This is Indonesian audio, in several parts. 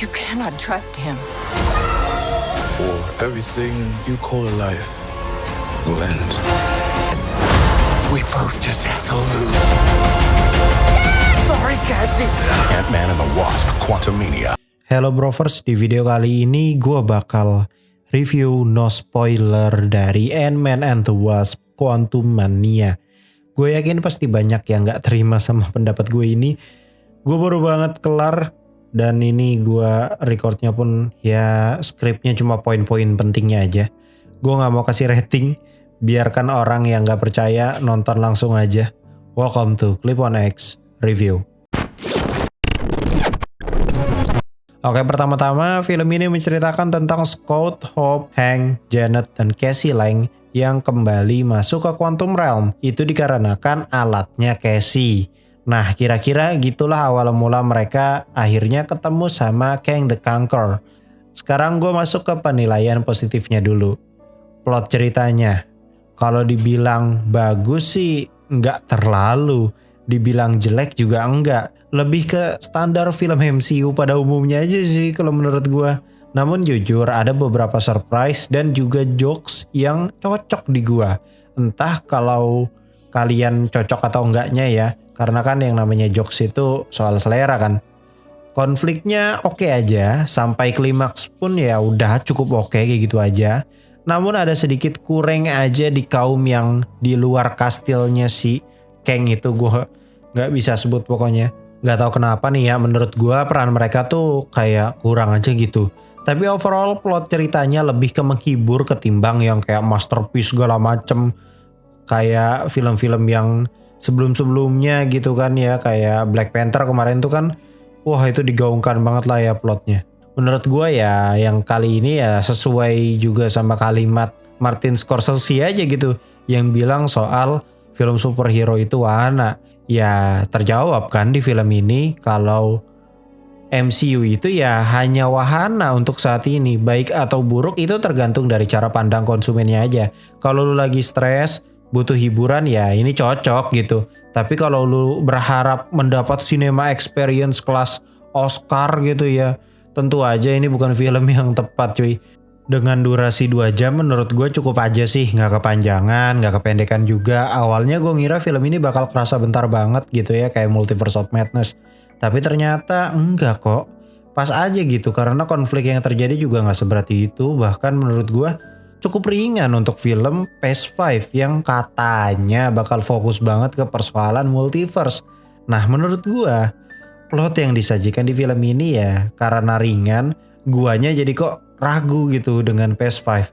You cannot trust him. Or everything you call a life will end. We both just have to lose. Sorry, Cassie. Ant-Man and the Wasp: Quantumania. Hello Brovers, di video kali ini gue bakal review no spoiler dari Ant-Man and the Wasp: Quantumania. Gue yakin pasti banyak yang gak terima sama pendapat gue ini. Gue baru banget kelar dan ini gue recordnya pun ya skripnya cuma poin-poin pentingnya aja. Gue gak mau kasih rating, biarkan orang yang gak percaya nonton langsung aja. Welcome to Clip on X Review. Oke, pertama-tama film ini menceritakan tentang Scott, Hope, Hank, Janet, dan Cassie Lang yang kembali masuk ke Quantum Realm. Itu dikarenakan alatnya Cassie. Nah, kira-kira gitulah awal mula mereka akhirnya ketemu sama Kang the Conqueror. Sekarang gue masuk ke penilaian positifnya dulu. Plot ceritanya, kalau dibilang bagus sih nggak terlalu, dibilang jelek juga enggak. Lebih ke standar film MCU pada umumnya aja sih kalau menurut gue. Namun jujur ada beberapa surprise dan juga jokes yang cocok di gue. Entah kalau kalian cocok atau enggaknya ya. Karena kan yang namanya jokes itu soal selera kan. Konfliknya oke aja. Sampai klimaks pun ya udah cukup oke kayak gitu aja. Namun ada sedikit kurang aja di kaum yang di luar kastilnya si Kang itu. Gue gak bisa sebut pokoknya. Gak tahu kenapa nih ya, menurut gue peran mereka tuh kayak kurang aja gitu. Tapi overall plot ceritanya lebih ke menghibur ketimbang yang kayak masterpiece segala macem. Kayak film-film yang sebelum-sebelumnya gitu kan ya. Kayak Black Panther kemarin tuh kan, wah itu digaungkan banget lah ya plotnya. Menurut gue ya yang kali ini ya sesuai juga sama kalimat Martin Scorsese aja gitu. Yang bilang soal film superhero itu wahana. Ya terjawab kan di film ini kalau MCU itu ya hanya wahana untuk saat ini. Baik atau buruk itu tergantung dari cara pandang konsumennya aja. Kalau lu lagi stres, butuh hiburan ya ini cocok gitu. Tapi kalau lu berharap mendapat cinema experience kelas Oscar gitu ya, tentu aja ini bukan film yang tepat cuy. Dengan durasi 2 jam menurut gue cukup aja sih, gak kepanjangan, gak kependekan juga. Awalnya gue ngira film ini bakal kerasa bentar banget gitu ya, kayak Multiverse of Madness. Tapi ternyata enggak kok, pas aja gitu karena konflik yang terjadi juga gak seberat itu. Bahkan menurut gue cukup ringan untuk film Phase 5 yang katanya bakal fokus banget ke persoalan multiverse. Nah menurut gue plot yang disajikan di film ini ya karena ringan, guanya jadi kok ragu gitu dengan PS5.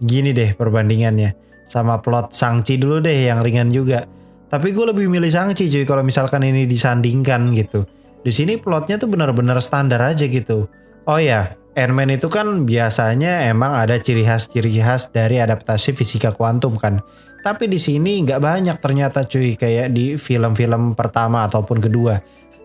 Gini deh perbandingannya, sama plot Shang-Chi dulu deh yang ringan juga. Tapi gue lebih milih Shang-Chi cuy kalau misalkan ini disandingkan gitu. Di sini plotnya tuh benar-benar standar aja gitu. Oh ya, Ant-Man itu kan biasanya emang ada ciri khas dari adaptasi fisika kuantum kan. Tapi di sini nggak banyak ternyata cuy kayak di film-film pertama ataupun kedua.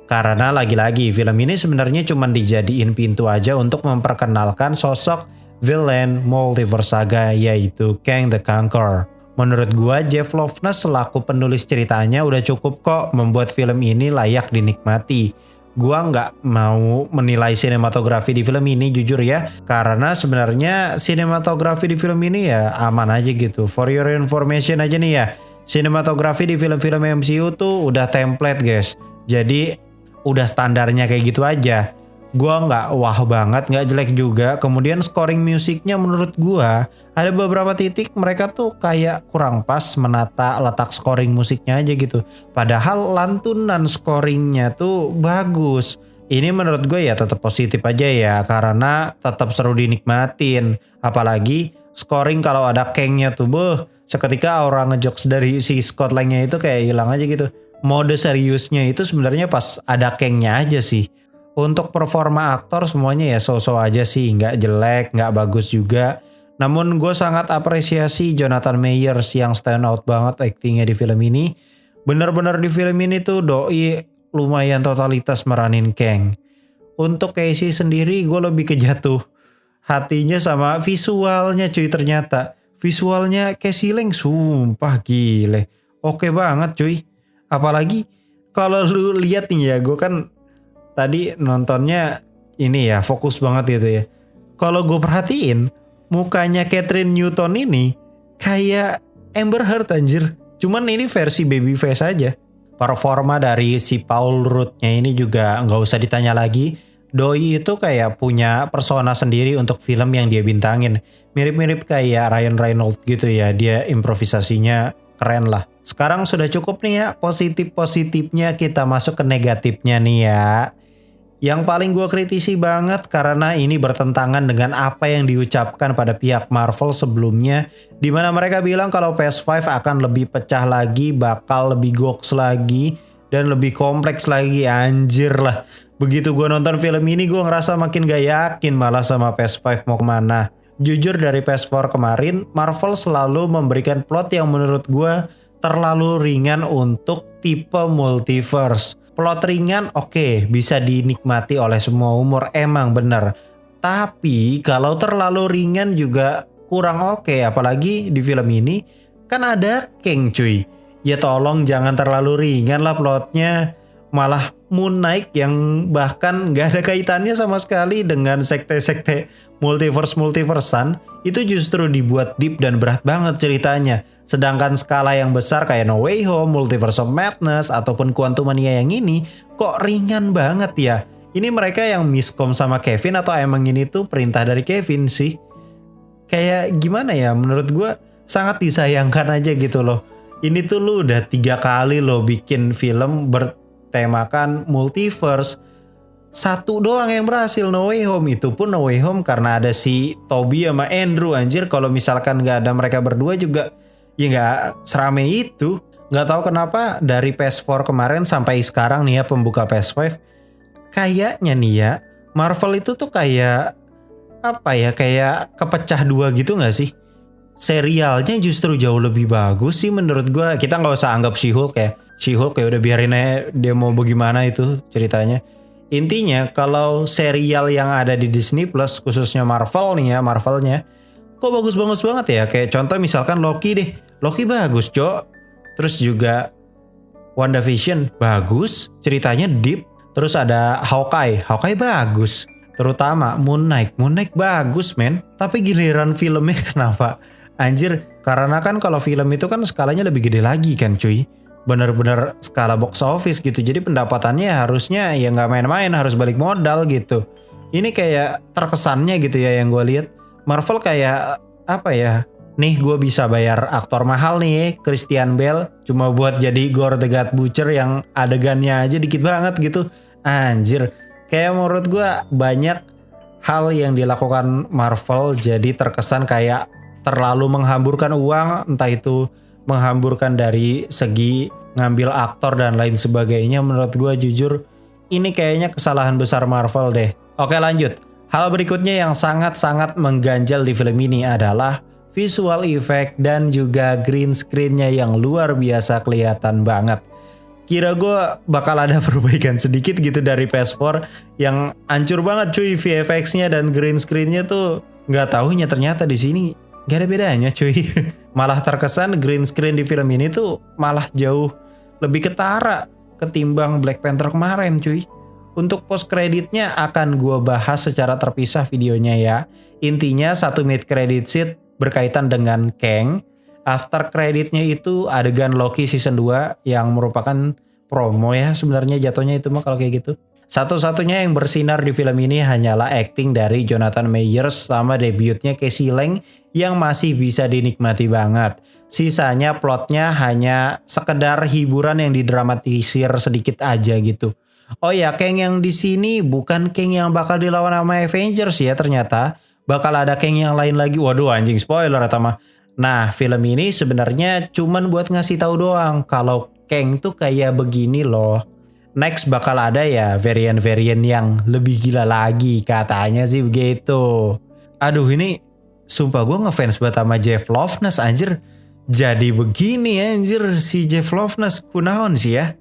Karena lagi-lagi film ini sebenarnya cuma dijadiin pintu aja untuk memperkenalkan sosok villain Multiverse Saga yaitu Kang the Conqueror. Menurut gua Jeff Loveness selaku penulis ceritanya udah cukup kok membuat film ini layak dinikmati. Gua nggak mau menilai sinematografi di film ini jujur ya. Karena sebenarnya sinematografi di film ini ya aman aja gitu. For your information aja nih ya. Sinematografi di film-film MCU tuh udah template guys. Jadi udah standarnya kayak gitu aja. Gua nggak wah banget, nggak jelek juga. Kemudian scoring musiknya menurut gua ada beberapa titik mereka tuh kayak kurang pas menata letak scoring musiknya aja gitu. Padahal lantunan scoringnya tuh bagus. Ini menurut gue ya tetap positif aja ya karena tetap seru dinikmatin. Apalagi scoring kalau ada Kang-nya tuh seketika aura ngejokes dari si Scott Lang-nya itu kayak hilang aja gitu. Mode seriusnya itu sebenarnya pas ada Kang-nya aja sih. Untuk performa aktor semuanya ya so-so aja sih, nggak jelek, nggak bagus juga. Namun gue sangat apresiasi Jonathan Majors yang stand out banget aktingnya di film ini. Bener-bener di film ini tuh doi lumayan totalitas meranin Kang. Untuk Casey sendiri gue lebih kejatuh hatinya sama visualnya cuy ternyata. Visualnya Casey Lang sumpah gile. Oke banget cuy. Apalagi kalau lu lihat nih ya, gue kan tadi nontonnya ini ya, fokus banget gitu ya. Kalau gue perhatiin, mukanya Catherine Newton ini kayak Amber Heard anjir. Cuman ini versi baby face aja. Performa dari si Paul Rudd-nya ini juga nggak usah ditanya lagi. Doi itu kayak punya persona sendiri untuk film yang dia bintangin. Mirip-mirip kayak Ryan Reynolds gitu ya. Dia improvisasinya keren lah. Sekarang sudah cukup nih ya positif-positifnya, kita masuk ke negatifnya nih ya. Yang paling gue kritisi banget karena ini bertentangan dengan apa yang diucapkan pada pihak Marvel sebelumnya, di mana mereka bilang kalau PS5 akan lebih pecah lagi, bakal lebih goks lagi, dan lebih kompleks lagi. Anjir lah. Begitu gue nonton film ini gue ngerasa makin gak yakin malah sama PS5 mau kemana. Jujur dari PS4 kemarin, Marvel selalu memberikan plot yang menurut gue terlalu ringan untuk tipe multiverse. Plot ringan oke, bisa dinikmati oleh semua umur, emang bener. Tapi kalau terlalu ringan juga kurang oke, apalagi di film ini kan ada Kang cuy. Ya tolong jangan terlalu ringan lah plotnya. Malah Moon Knight yang bahkan gak ada kaitannya sama sekali dengan sekte-sekte multiverse-multiversan, itu justru dibuat deep dan berat banget ceritanya. Sedangkan skala yang besar kayak No Way Home, Multiverse of Madness, ataupun Quantumania yang ini kok ringan banget ya. Ini mereka yang miskom sama Kevin atau emang ini tuh perintah dari Kevin sih? Kayak gimana ya, menurut gue sangat disayangkan aja gitu loh. Ini tuh lu udah 3 kali lo bikin film bertemakan multiverse. Satu doang yang berhasil, No Way Home. Itu pun No Way Home karena ada si Toby sama Andrew. Anjir kalau misalkan gak ada mereka berdua juga ya gak serame itu. Gak tahu kenapa dari PS4 kemarin sampai sekarang nih ya pembuka PS5, kayaknya nih ya Marvel itu tuh kayak apa ya, kayak kepecah dua gitu gak sih? Serialnya justru jauh lebih bagus sih menurut gue. Kita gak usah anggap She-Hulk ya. She-Hulk ya udah biarin aja dia mau bagaimana itu ceritanya. Intinya kalau serial yang ada di Disney Plus khususnya Marvel nih ya, Marvelnya kok bagus-bagus banget ya. Kayak contoh misalkan Loki deh. Loki bagus cok. Terus juga WandaVision bagus, ceritanya deep. Terus ada Hawkeye bagus. Terutama Moon Knight bagus men. Tapi giliran filmnya kenapa? Anjir, karena kan kalau film itu kan skalanya lebih gede lagi kan cuy. Bener-bener skala box office gitu. Jadi pendapatannya harusnya ya nggak main-main, harus balik modal gitu. Ini kayak terkesannya gitu ya yang gue lihat. Marvel kayak apa ya? Nih gue bisa bayar aktor mahal nih, Christian Bale, cuma buat jadi Gore the God Butcher yang adegannya aja dikit banget gitu. Anjir, kayak menurut gue banyak hal yang dilakukan Marvel jadi terkesan kayak terlalu menghamburkan uang, entah itu menghamburkan dari segi ngambil aktor dan lain sebagainya. Menurut gue jujur ini kayaknya kesalahan besar Marvel deh. Oke lanjut, hal berikutnya yang sangat-sangat mengganjal di film ini adalah visual effect dan juga green screen-nya yang luar biasa kelihatan banget. Kira gue bakal ada perbaikan sedikit gitu dari PS4 yang hancur banget cuy VFX-nya dan green screen-nya tuh nggak taunya ternyata di sini nggak ada bedanya cuy. Malah terkesan green screen di film ini tuh malah jauh lebih ketara ketimbang Black Panther kemarin cuy. Untuk post creditnya akan gue bahas secara terpisah videonya ya. Intinya satu mid credit scene berkaitan dengan Kang. After creditnya itu adegan Loki season 2 yang merupakan promo ya sebenarnya jatuhnya itu mah kalau kayak gitu. Satu-satunya yang bersinar di film ini hanyalah acting dari Jonathan Majors sama debutnya Casey Lang yang masih bisa dinikmati banget. Sisanya plotnya hanya sekedar hiburan yang didramatisir sedikit aja gitu. Oh ya, Kang yang di sini bukan Kang yang bakal dilawan sama Avengers ya ternyata. Bakal ada Kang yang lain lagi. Waduh anjing spoiler atau mah. Nah film ini sebenarnya cuman buat ngasih tahu doang kalau Kang tuh kayak begini loh. Next bakal ada ya varian-varian yang lebih gila lagi katanya sih begitu. Aduh ini sumpah gue ngefans banget sama Jeff Loveness anjir. Jadi begini anjir si Jeff Loveness kunaon sih ya.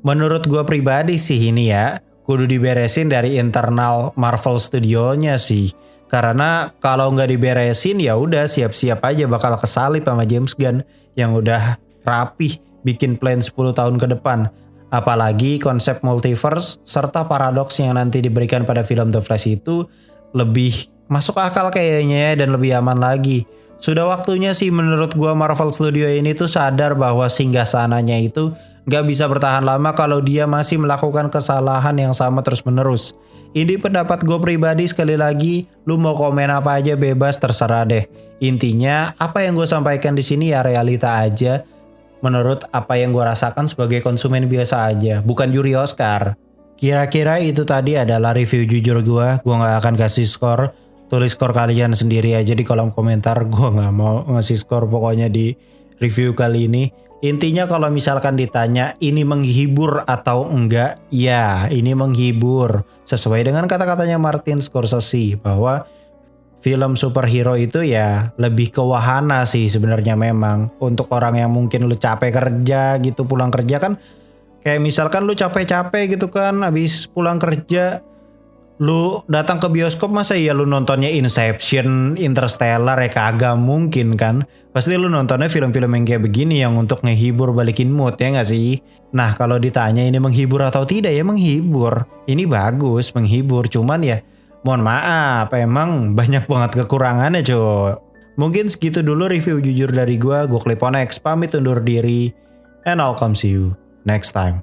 Menurut gue pribadi sih ini ya kudu diberesin dari internal Marvel Studio-nya sih. Karena kalau nggak diberesin ya udah siap-siap aja bakal kesalip sama James Gunn yang udah rapih bikin plan 10 tahun ke depan. Apalagi konsep multiverse serta paradoks yang nanti diberikan pada film The Flash itu lebih masuk akal kayaknya ya, dan lebih aman lagi. Sudah waktunya sih menurut gua Marvel Studio ini tuh sadar bahwa singgasananya itu nggak bisa bertahan lama kalau dia masih melakukan kesalahan yang sama terus menerus. Ini pendapat gue pribadi, sekali lagi, lu mau komen apa aja bebas, terserah deh. Intinya apa yang gue sampaikan di sini ya realita aja, menurut apa yang gue rasakan sebagai konsumen biasa aja, bukan juri Oscar. Kira-kira itu tadi adalah review jujur gue nggak akan kasih skor. Tulis skor kalian sendiri aja di kolom komentar, gue nggak mau ngasih skor pokoknya di review kali ini. Intinya kalau misalkan ditanya ini menghibur atau enggak, ya ini menghibur. Sesuai dengan kata-katanya Martin Scorsese bahwa film superhero itu ya lebih ke wahana sih sebenarnya memang. Untuk orang yang mungkin lu capek kerja gitu, pulang kerja kan, kayak misalkan lu capek-capek gitu kan habis pulang kerja, lu datang ke bioskop, masa iya lu nontonnya Inception, Interstellar, ya kagak mungkin kan. Pasti lu nontonnya film-film yang kayak begini yang untuk ngehibur, balikin mood, ya gak sih? Nah kalau ditanya ini menghibur atau tidak, ya menghibur. Ini bagus, menghibur, cuman ya mohon maaf emang banyak banget kekurangannya cuy. Mungkin segitu dulu review jujur dari gua Cliponex pamit undur diri, and I'll come see you next time.